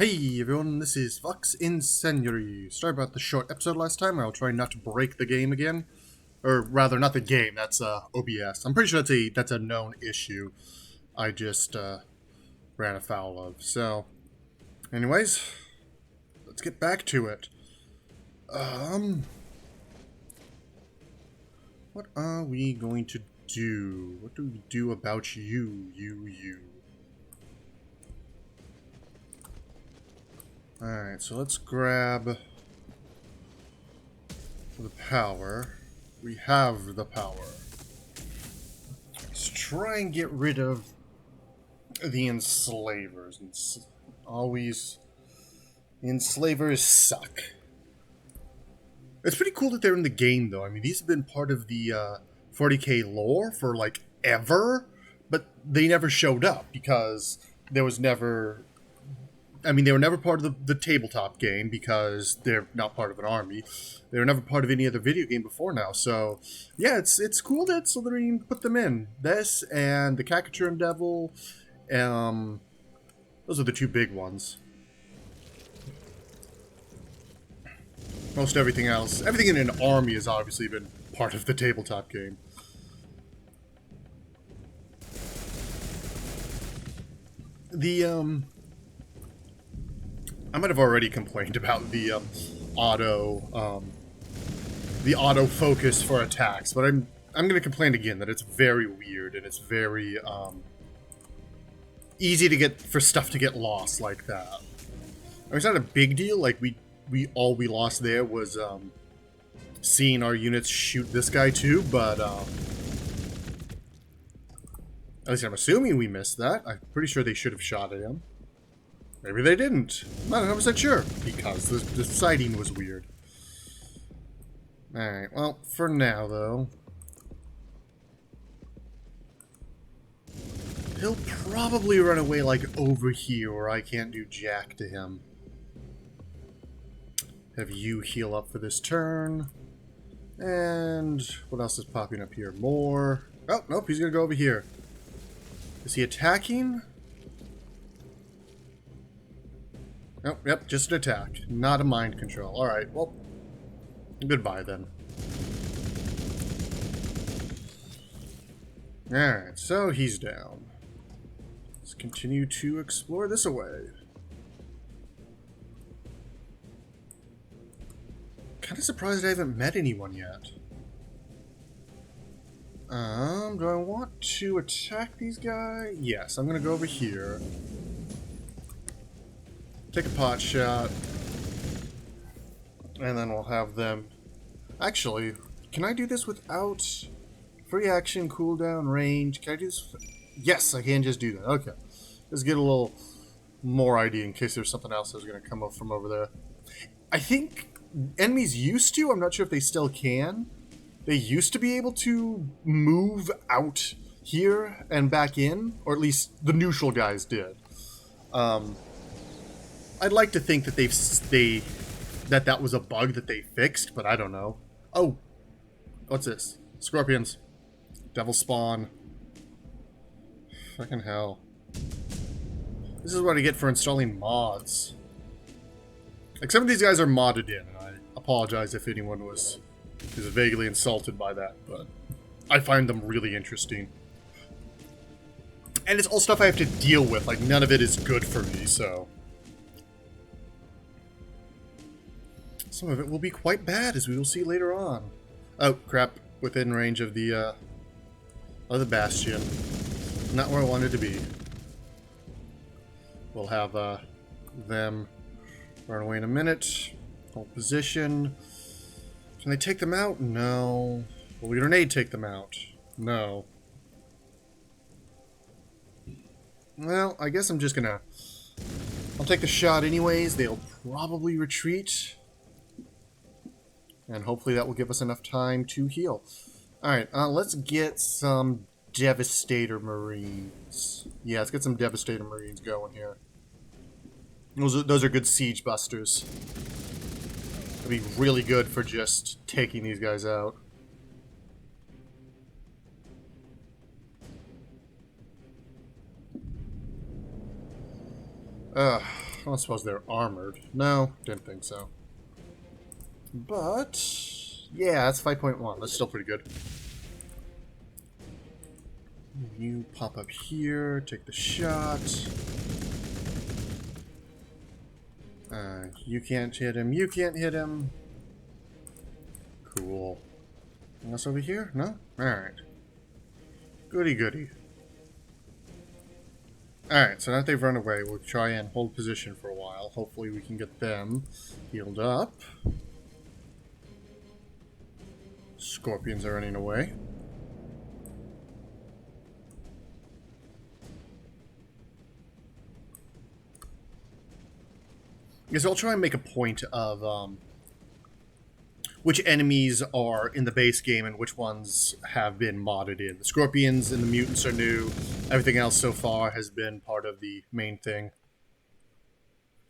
Hey everyone, this is Fox Incendiary. Sorry about the short episode last time. I'll try not to break the game again. Or rather, not the game, that's OBS. I'm pretty sure that's a known issue. I just ran afoul of. So, anyways, let's get back to it. What are we going to do? What do we do about you? Alright, so let's grab the power. We have the power. Let's try and get rid of the enslavers. Enslavers suck. It's pretty cool that they're in the game, though. I mean, these have been part of the 40k lore for, like, ever, but they never showed up because there was never... I mean, they were never part of the tabletop game because they're not part of an army. They were never part of any other video game before now. So, yeah, it's cool that Slytherin put them in. This and the Cacaturin Devil. Those are the two big ones. Most everything else. Everything in an army has obviously been part of the tabletop game. I might have already complained about the auto focus for attacks, but I'm going to complain again that it's very weird and it's very easy to for stuff to get lost like that. I mean, it's not a big deal. Like all we lost there was seeing our units shoot this guy too, but at least I'm assuming we missed that. I'm pretty sure they should have shot at him. Maybe they didn't. I'm not 100% sure, because the sighting was weird. Alright, well, for now, though... he'll probably run away, like, over here, where I can't do jack to him. Have you heal up for this turn. And... what else is popping up here? More... oh, nope, he's gonna go over here. Is he attacking? Oh, yep, just an attack. Not a mind control. Alright, well, goodbye then. Alright, so he's down. Let's continue to explore this away. Kinda surprised I haven't met anyone yet. Do I want to attack these guys? Yes, I'm gonna go over here. Take a pot shot. And then we'll have them... actually, can I do this without free action, cooldown, range? Can I do this? Yes, I can just do that. Okay. Let's get a little more idea in case there's something else that's going to come up from over there. I think enemies used to, I'm not sure if they still can. They used to be able to move out here and back in, or at least the neutral guys did. I'd like to think that that was a bug that they fixed, but I don't know. Oh, what's this? Scorpions, devil spawn. Fucking hell! This is what I get for installing mods. Like, some of these guys are modded in, and I apologize if anyone was vaguely insulted by that, but I find them really interesting. And it's all stuff I have to deal with. Like, none of it is good for me, so. Some of it will be quite bad, as we will see later on. Oh, crap. Within range of the Bastion. Not where I wanted to be. We'll have, them run away in a minute. Hold position. Can they take them out? No. Will the grenade take them out? No. Well, I guess I'm just gonna... I'll take the shot anyways. They'll probably retreat. And hopefully that will give us enough time to heal. Alright, let's get some Devastator Marines. Yeah, let's get some Devastator Marines going here. Those are good siege busters. It'll be really good for just taking these guys out. I don't suppose they're armored. No, didn't think so. But yeah, that's 5.1. That's still pretty good. You pop up here, take the shot. You can't hit him. You can't hit him. Cool. Anything else over here? No? Alright. Goody goody. Alright, so now that they've run away, we'll try and hold position for a while. Hopefully we can get them healed up. Scorpions are running away. Because I'll try and make a point of which enemies are in the base game and which ones have been modded in. The Scorpions and the Mutants are new. Everything else so far has been part of the main thing.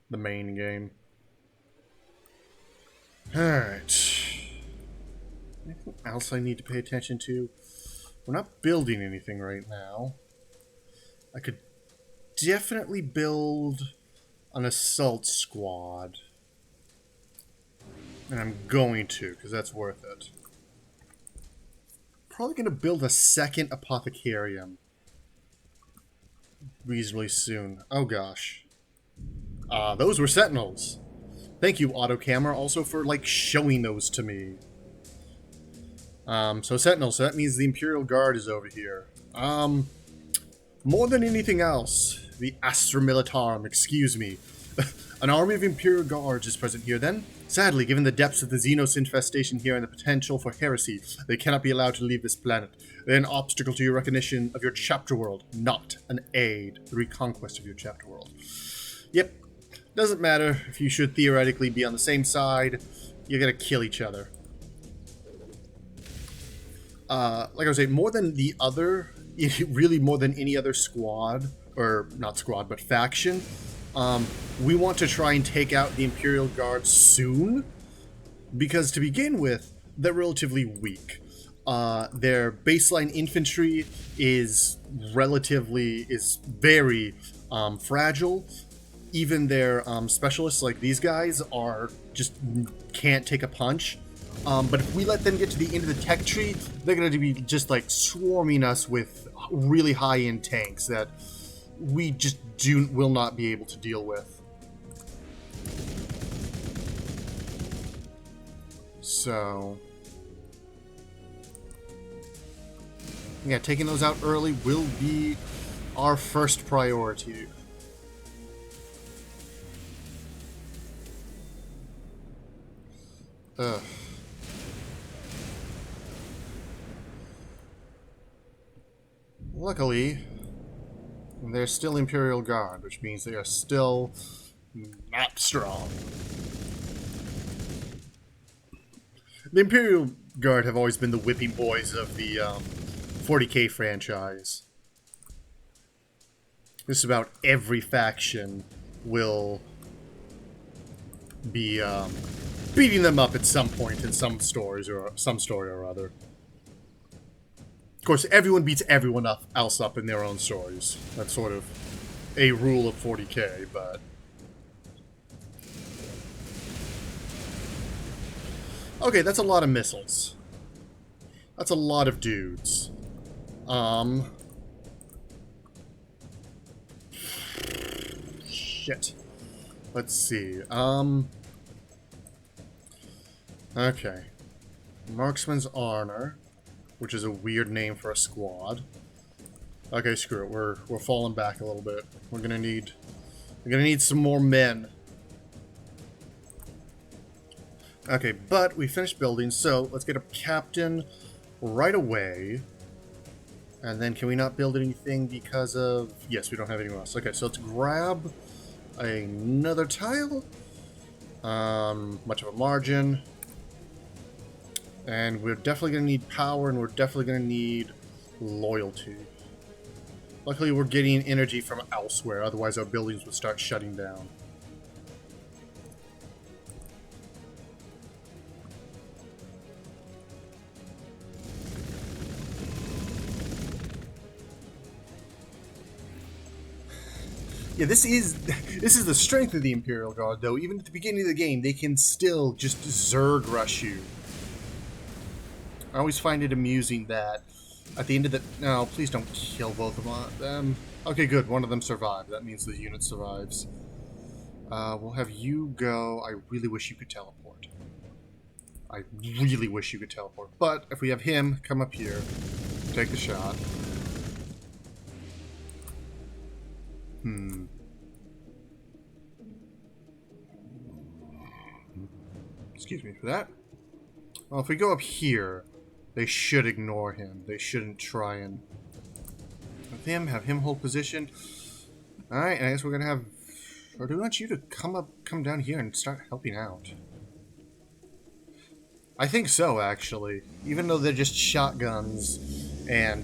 The main game. Alright. Anything else I need to pay attention to? We're not building anything right now. I could definitely build an assault squad. And I'm going to, because that's worth it. Probably going to build a second Apothecarium reasonably soon. Oh gosh. Those were Sentinels. Thank you, Autocamera, also for, like, showing those to me. So Sentinels, so that means the Imperial Guard is over here. More than anything else, the Astra Militarum, excuse me. An army of Imperial Guards is present here then. Sadly, given the depths of the Xenos infestation here and the potential for heresy, they cannot be allowed to leave this planet. They're an obstacle to your recognition of your chapter world, not an aid to the reconquest of your chapter world. Yep, doesn't matter if you should theoretically be on the same side, you're gonna kill each other. Like I was saying, more than the other, really more than any other squad, or not squad, but faction, we want to try and take out the Imperial Guard soon, because to begin with, they're relatively weak. Their baseline infantry is very fragile. Even their specialists, like these guys, just can't take a punch. But if we let them get to the end of the tech tree, they're going to be just like swarming us with really high-end tanks that we just will not be able to deal with. So yeah, taking those out early will be our first priority. Ugh. Luckily, they're still Imperial Guard, which means they are still not strong. The Imperial Guard have always been the whipping boys of the 40k franchise. Just about every faction will be beating them up at some point in some stories or some story or other. Of course, everyone beats everyone else up in their own stories. That's sort of a rule of 40k, but... Okay, that's a lot of missiles. That's a lot of dudes. Shit. Let's see. Okay. Marksman's Honor, which is a weird name for a squad. Okay, screw it. We're falling back a little bit. We're gonna need some more men. Okay, but we finished building, so let's get a captain right away. And then can we not build anything because of... Yes, we don't have anyone else. Okay, so let's grab another tile. Much of a margin. And we're definitely going to need power, and we're definitely going to need loyalty. Luckily, we're getting energy from elsewhere, otherwise our buildings would start shutting down. Yeah, this is the strength of the Imperial Guard, though. Even at the beginning of the game, they can still just Zerg rush you. I always find it amusing that at the end of the... No, please don't kill both of them. Okay, good. One of them survived. That means the unit survives. We'll have you go. I really wish you could teleport. I really wish you could teleport. But if we have him come up here, take the shot. Excuse me for that. Well, if we go up here, they should ignore him. They shouldn't try and have him hold position. Alright, I guess we're gonna have... Or do we want you to come down here and start helping out? I think so, actually. Even though they're just shotguns and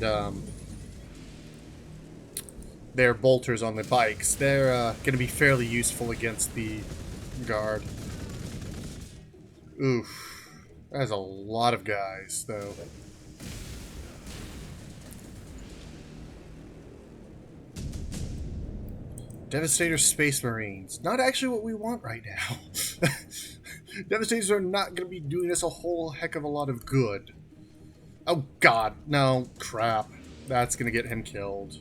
they're bolters on the bikes, they're gonna be fairly useful against the guard. Oof. That is a lot of guys, though. Devastator Space Marines. Not actually what we want right now. Devastators are not going to be doing us a whole heck of a lot of good. Oh god, no, crap. That's going to get him killed.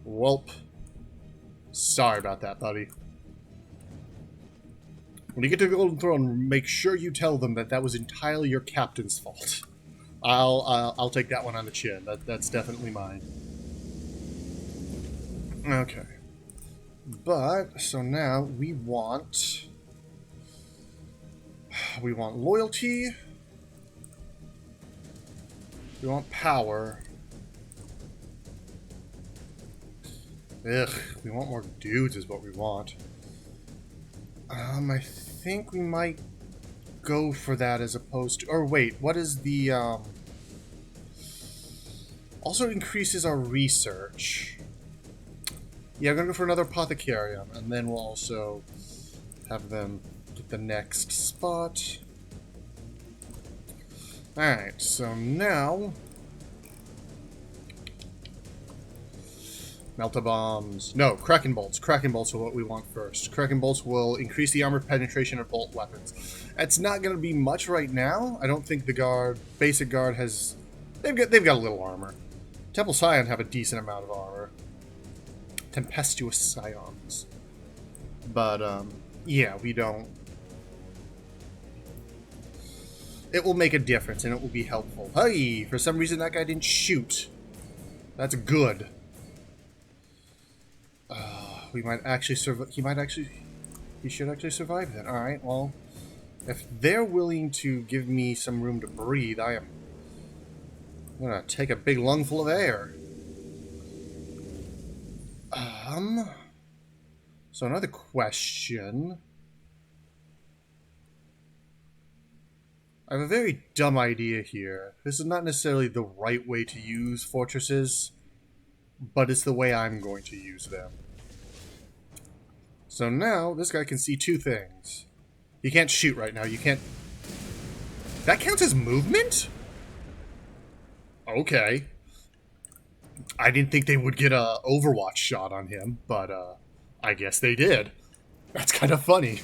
Welp. Sorry about that, buddy. When you get to the Golden Throne, make sure you tell them that that was entirely your captain's fault. I'll take that one on the chin. That's definitely mine. Okay. But, so now we want loyalty. We want power. Ugh, we want more dudes is what we want. I think we might go for that as opposed to... Or wait, what is the... Also increases our research. Yeah, I'm gonna go for another Apothecarium, and then we'll also have them get the next spot. Alright, so now... Melta-bombs. No, Kraken bolts. Kraken bolts are what we want first. Kraken bolts will increase the armor penetration of bolt weapons. It's not going to be much right now. I don't think the basic guard has... They've got a little armor. Temple Scion have a decent amount of armor. Tempestuous Scions. But, yeah, we don't... It will make a difference, and it will be helpful. Hey, for some reason that guy didn't shoot. That's good. We might actually survive. He should actually survive then. Alright, well, if they're willing to give me some room to breathe, I'm gonna take a big lungful of air. So another question. I have a very dumb idea here. This is not necessarily the right way to use fortresses, but it's the way I'm going to use them. So now, this guy can see two things. He can't shoot right now. You can't... That counts as movement? Okay. I didn't think they would get a Overwatch shot on him, but I guess they did. That's kind of funny.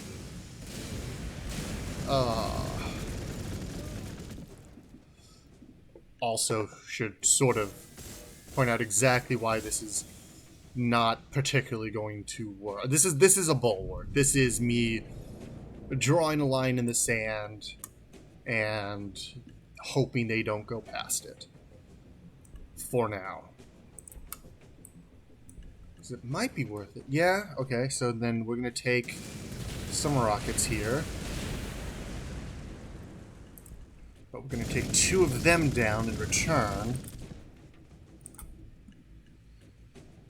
Also should sort of point out exactly why this is not particularly going to work. This is a bulwark. This is me drawing a line in the sand and hoping they don't go past it. For now. Because it might be worth it. Yeah, okay, so then we're going to take some rockets here. But we're going to take 2 of them down in return.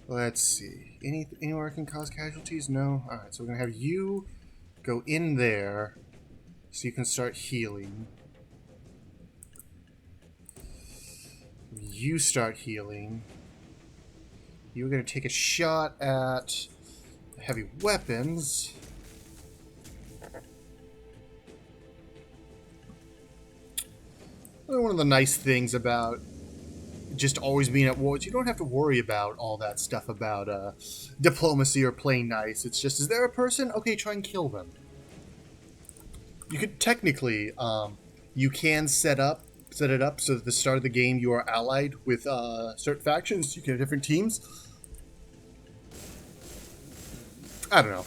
Let's see. Anywhere I can cause casualties? No? Alright, so we're going to have you go in there so you can start healing. You start healing. You're going to take a shot at heavy weapons. One of the nice things about just always being at war. You don't have to worry about all that stuff about diplomacy or playing nice. It's just, is there a person? Okay, try and kill them. You could technically, you can set it up so that at the start of the game you are allied with certain factions. You can have different teams. I don't know.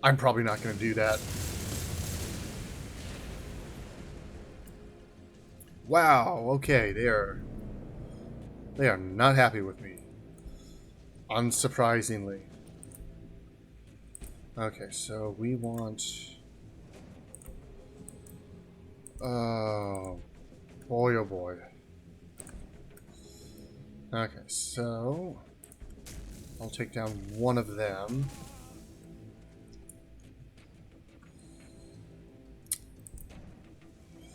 I'm probably not going to do that. Wow, okay, they are not happy with me. Unsurprisingly. Okay, so we want... Oh, boy, oh boy. Okay, so... I'll take down one of them.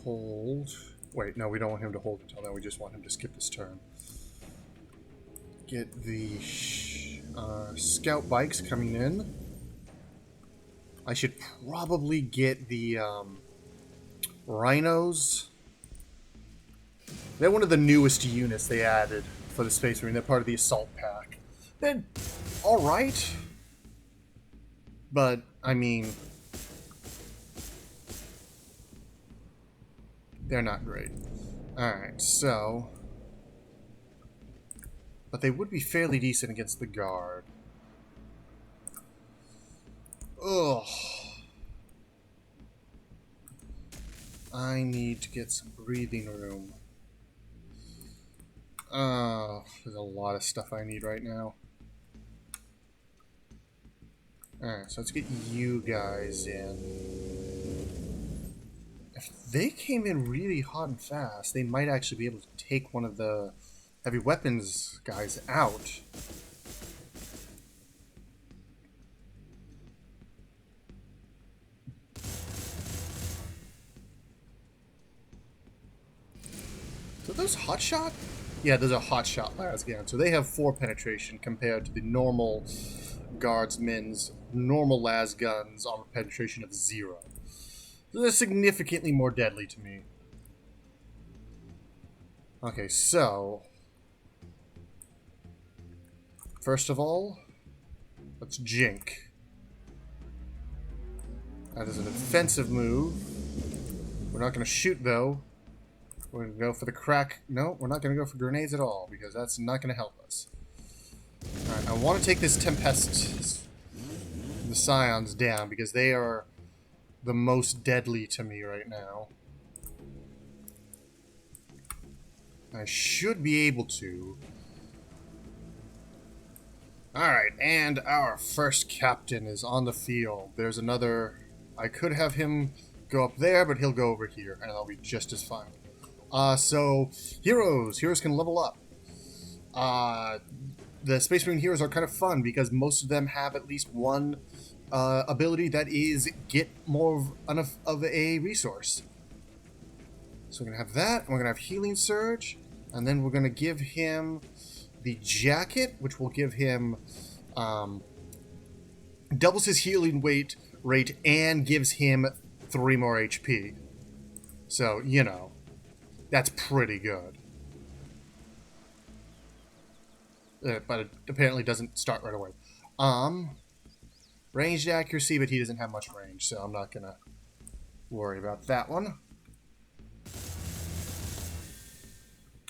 Hold. Wait, no, we don't want him to hold until then. We just want him to skip this turn. Get the scout bikes coming in. I should probably get the rhinos. They're one of the newest units they added for the Space Marine. They're part of the assault pack. They're alright. But, I mean... they're not great. Alright, so... but they would be fairly decent against the guard. Ugh. I need to get some breathing room. There's a lot of stuff I need right now. Alright, so let's get you guys in. If they came in really hot and fast, they might actually be able to take one of the heavy weapons guys out. So those hotshot? Yeah, those are hotshot lasguns. So they have 4 penetration compared to the normal guardsmen's normal lasguns armor penetration of 0. So they're significantly more deadly to me. Okay, so first of all, let's jink. That is an offensive move. We're not going to shoot though. We're going to go for the crack. No, we're not going to go for grenades at all, because that's not going to help us. Alright, I want to take this Tempest, the Scions, down, because they are the most deadly to me right now. I should be able to. Alright, and our first captain is on the field. There's another... I could have him go up there, but he'll go over here, and I'll be just as fine. So, heroes. Heroes can level up. The Space Marine heroes are kind of fun because most of them have at least one ability that is get more of a resource. So we're going to have that, and we're going to have Healing Surge, and then we're going to give him the Jacket, which will give him doubles his healing rate and gives him 3 more HP. So, you know. That's pretty good. But it apparently doesn't start right away. Ranged accuracy, but he doesn't have much range, so I'm not gonna worry about that one.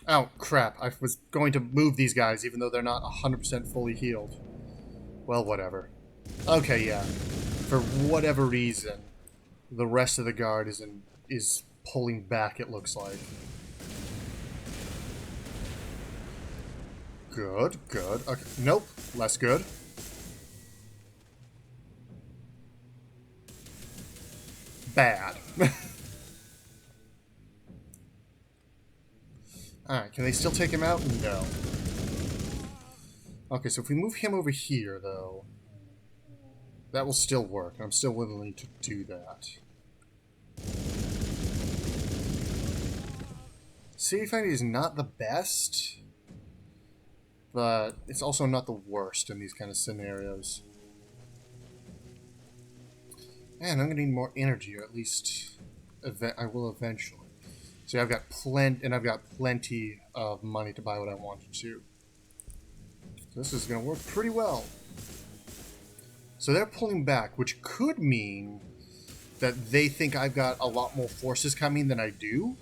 Oh, crap. I was going to move these guys, even though they're not 100% fully healed. Well, whatever. Okay, yeah. For whatever reason, the rest of the guard is pulling back, it looks like. Good, good. Okay, nope, less good. Bad. Alright, can they still take him out? No. Okay, so if we move him over here, though, that will still work. I'm still willing to do that. City fighting is not the best, but it's also not the worst in these kind of scenarios. And I'm going to need more energy, or at least I will eventually. See, I've got plenty of money to buy what I wanted to. So this is going to work pretty well. So they're pulling back, which could mean that they think I've got a lot more forces coming than I do.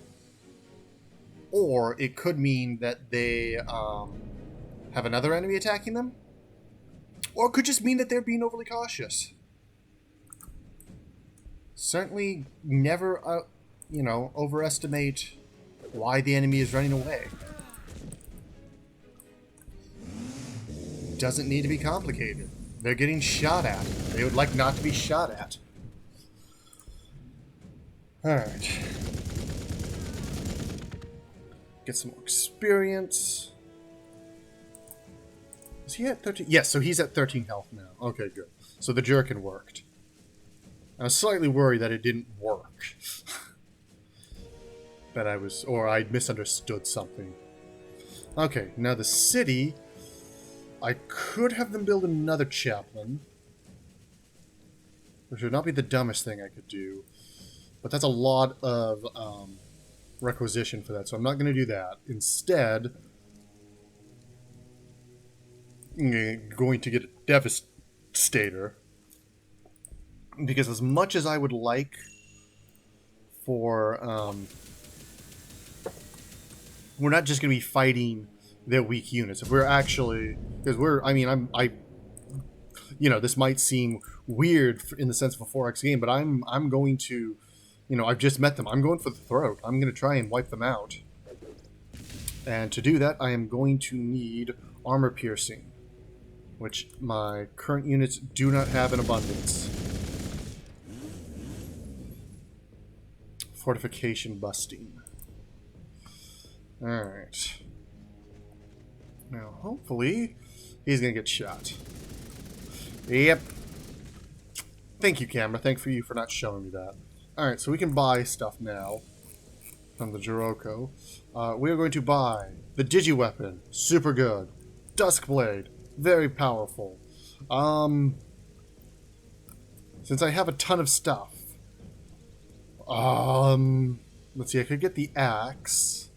Or it could mean that they have another enemy attacking them. Or it could just mean that they're being overly cautious. Certainly never, overestimate why the enemy is running away. Doesn't need to be complicated. They're getting shot at. They would like not to be shot at. Alright. Get some more experience. Is he at 13? Yes, so he's at 13 health now. Okay, good. So the jerkin worked. I was slightly worried that it didn't work. That I'd misunderstood something. Okay, now the city. I could have them build another chaplain. Which would not be the dumbest thing I could do. But that's a lot of requisition for that, so I'm not going to do that. Instead, I'm going to get a Devastator. Because as much as I would like for... we're not just going to be fighting their weak units. If we're actually... Because this might seem weird in the sense of a 4X game, but I'm going to... I've just met them. I'm going for the throat. I'm going to try and wipe them out. And to do that, I am going to need armor piercing, which my current units do not have in abundance. Fortification busting. Alright. Now, hopefully, he's going to get shot. Yep. Thank you, camera. Thank you for not showing me that. Alright, so we can buy stuff now from the Jiroko. We are going to buy the Digi-Weapon. Super good. Duskblade. Very powerful. Since I have a ton of stuff. Let's see, I could get the axe.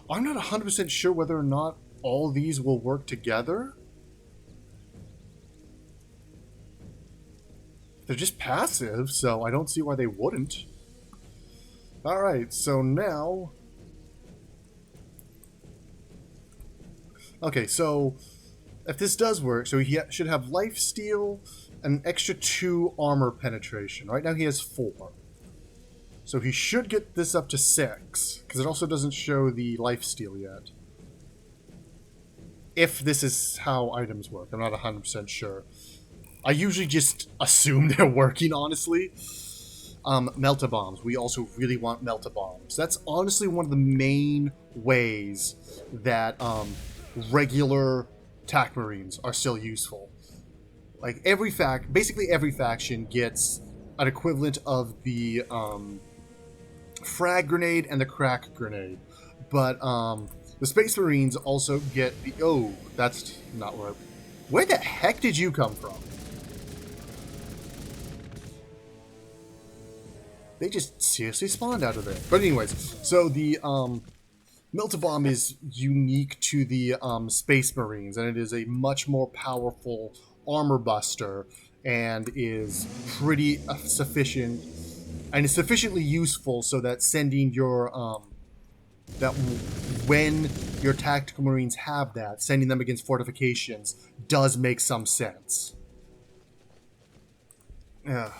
I'm not 100% sure whether or not all these will work together. They're just passive, so I don't see why they wouldn't. Alright, so now... Okay, so if this does work, so he should have lifesteal and an extra 2 armor penetration. Right now he has 4. So he should get this up to 6, because it also doesn't show the lifesteal yet. If this is how items work, I'm not 100% sure. I usually just assume they're working, honestly. Melt-a-bombs. We also really want melt-a-bombs. That's honestly one of the main ways that regular TAC Marines are still useful. Like, basically every faction gets an equivalent of the frag grenade and the crack grenade. But the Space Marines also get the... Oh, that's not where... Where the heck did you come from? They just seriously spawned out of there. But anyways, so the Melt-a-Bomb is unique to the Space Marines, and it is a much more powerful armor buster, and is pretty sufficient, and is sufficiently useful so that sending your that when your tactical Marines have that, sending them against fortifications does make some sense. Ugh.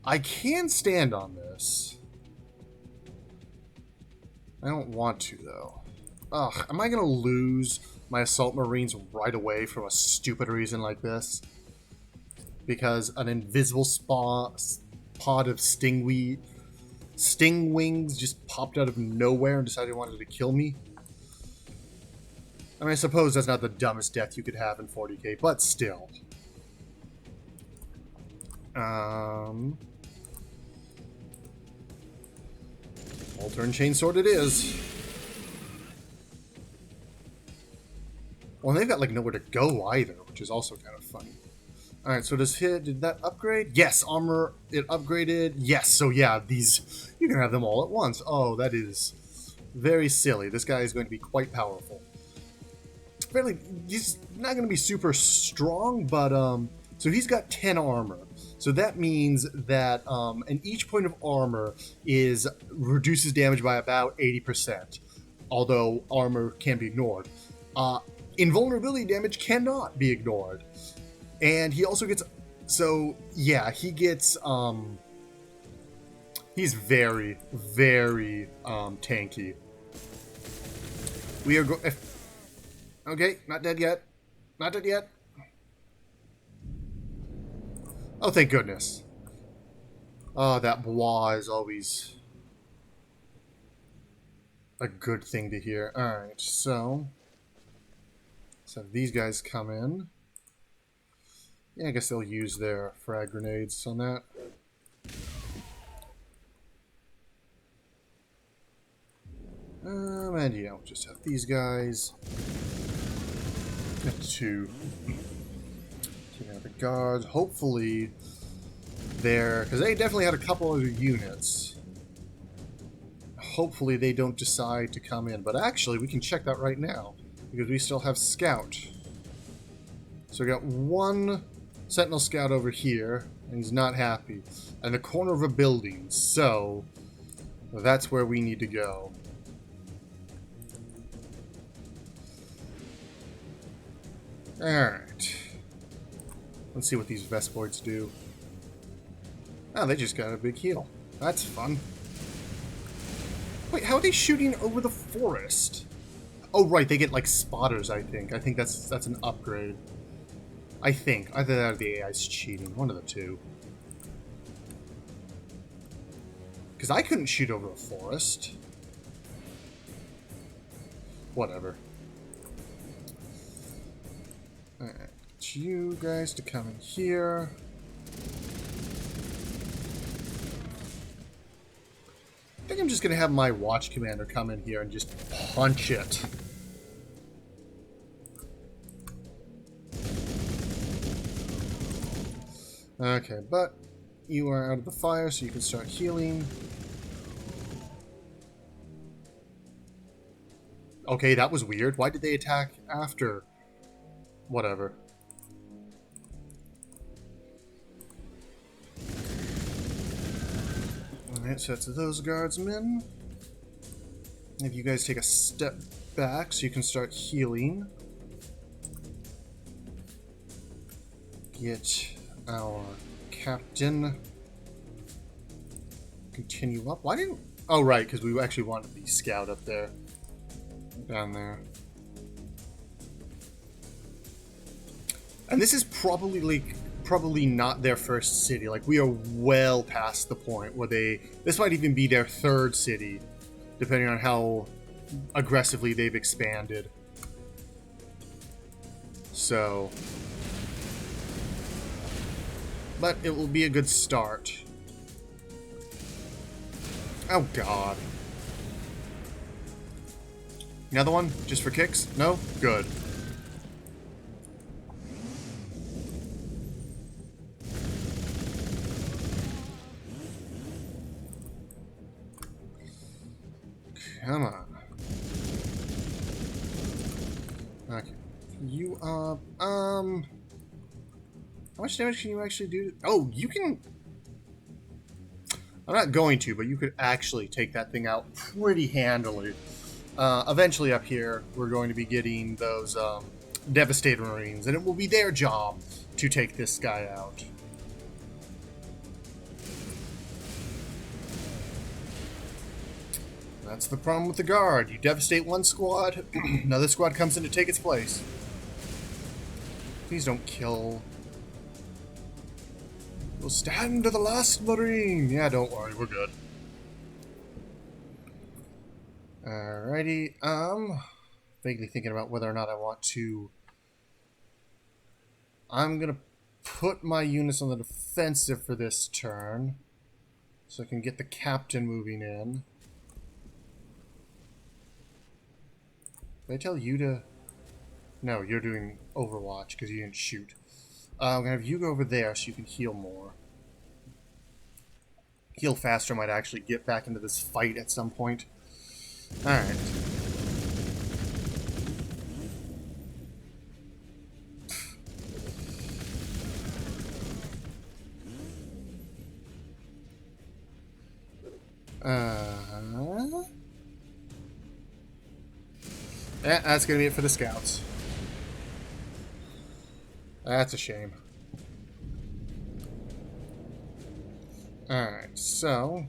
I can stand on this. I don't want to, though. Ugh, am I going to lose my Assault Marines right away from a stupid reason like this? Because an invisible pod of sting wings just popped out of nowhere and decided it wanted to kill me? I mean, I suppose that's not the dumbest death you could have in 40k, but still. Altar and Chainsword it is. Well, they've got like nowhere to go either, which is also kind of funny. Alright, so did that upgrade? Yes, armor, it upgraded. Yes, so yeah, these, you can have them all at once. Oh, that is very silly. This guy is going to be quite powerful. Fairly, he's not going to be super strong, but, so he's got 10 armor. So that means that, and each point of armor reduces damage by about 80%. Although armor can be ignored. Invulnerability damage cannot be ignored. And he also gets, so yeah, he gets, he's very, very, tanky. We are okay, not dead yet. Not dead yet. Oh, thank goodness. Oh, that bois is always a good thing to hear. Alright, so these guys come in. Yeah, I guess they'll use their frag grenades on that. And yeah, we'll just have these guys. Two. Taking out the guards. Hopefully they're... because they definitely had a couple other units. Hopefully they don't decide to come in. But actually, we can check that right now. Because we still have Scout. So we got one Sentinel Scout over here, and he's not happy. And the corner of a building, so that's where we need to go. Alright. Let's see what these Vespoids do. Oh, they just got a big heal. That's fun. Wait, how are they shooting over the forest? Oh, right, they get, like, spotters, I think. I think that's an upgrade. I think. Either that or the AI's cheating. One of the two. Because I couldn't shoot over a forest. Whatever. Alright. Get you guys to come in here. I think I'm just going to have my watch commander come in here and just punch it. Okay, but you are out of the fire, so you can start healing. Okay, that was weird. Why did they attack after? Whatever. Alright, so that's those guardsmen. If you guys take a step back so you can start healing. Get our captain. Continue up. Why didn't... oh, right, because we actually wanted the scout up there. Down there. And this is probably, like, probably not their first city. Like, we are well past the point where they... this might even be their third city, depending on how aggressively they've expanded. So... but it will be a good start. Oh, God. Another one? Just for kicks? No? Good. Come on. Okay. You, how much damage can you actually do? Oh, you can... I'm not going to, but you could actually take that thing out pretty handily. Eventually up here, we're going to be getting those Devastator Marines, and it will be their job to take this guy out. That's the problem with the Guard. You devastate one squad, another squad comes in to take its place. Please don't kill... we'll stand to the last Marine! Yeah, don't worry, we're good. Alrighty, vaguely thinking about whether or not I want to... I'm gonna put my units on the defensive for this turn, so I can get the captain moving in. Did I tell you to No, you're doing Overwatch because you didn't shoot. I'm going to have you go over there so you can heal more. Heal faster might actually get back into this fight at some point. Alright. Yeah, that's going to be it for the scouts. That's a shame. Alright, so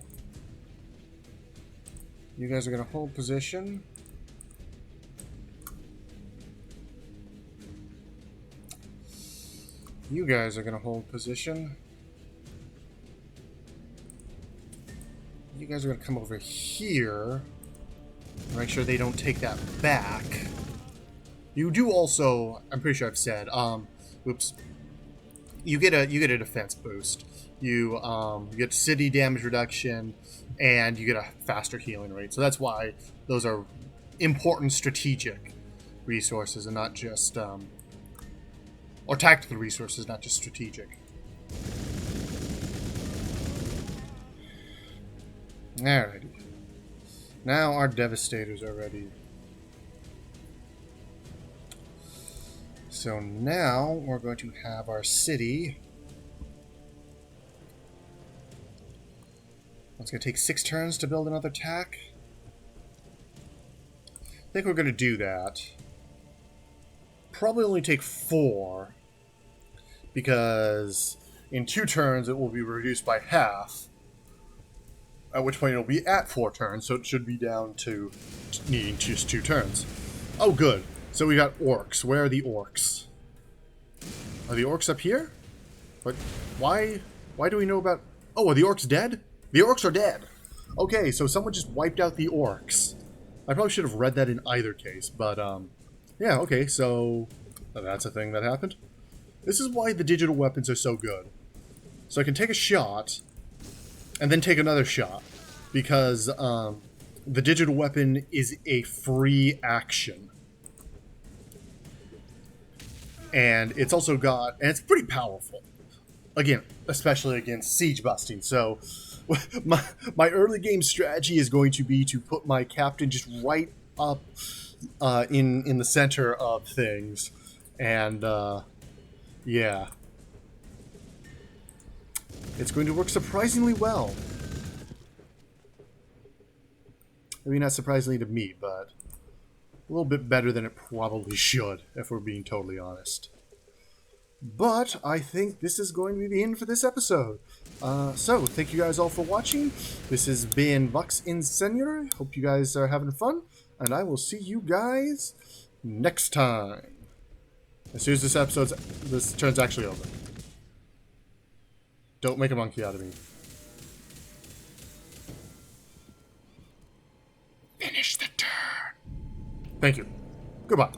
you guys are going to hold position. You guys are going to hold position. You guys are going to come over here. Make sure they don't take that back. You do also, I'm pretty sure I've said, oops. You get a defense boost. You get city damage reduction, and you get a faster healing rate. So that's why those are important strategic resources and not just or tactical resources, not just strategic. Alrighty. Now our Devastators are ready. So now we're going to have our city. It's going to take 6 turns to build another attack. I think we're going to do that. Probably only take 4. Because in 2 turns it will be reduced by half. At which point it'll be at 4 turns, so it should be down to needing just 2 turns. Oh, good. So we got orcs. Where are the orcs? Are the orcs up here? But why do we know about... Oh, are the orcs dead? The orcs are dead. Okay, so someone just wiped out the orcs. I probably should have read that in either case, but yeah, okay, so that's a thing that happened. This is why the digital weapons are so good. So I can take a shot and then take another shot, because the digital weapon is a free action. And it's also got, and it's pretty powerful. Again, especially against siege busting. So my early game strategy is going to be to put my captain just right up in the center of things. And yeah. It's going to work surprisingly well. Maybe not surprisingly to me, but a little bit better than it probably should, if we're being totally honest. But I think this is going to be the end for this episode. So, thank you guys all for watching. This has been Vox Incendiary. Hope you guys are having fun, and I will see you guys next time. As soon as this turn's actually over. Don't make a monkey out of me. Finish the turn. Thank you. Goodbye.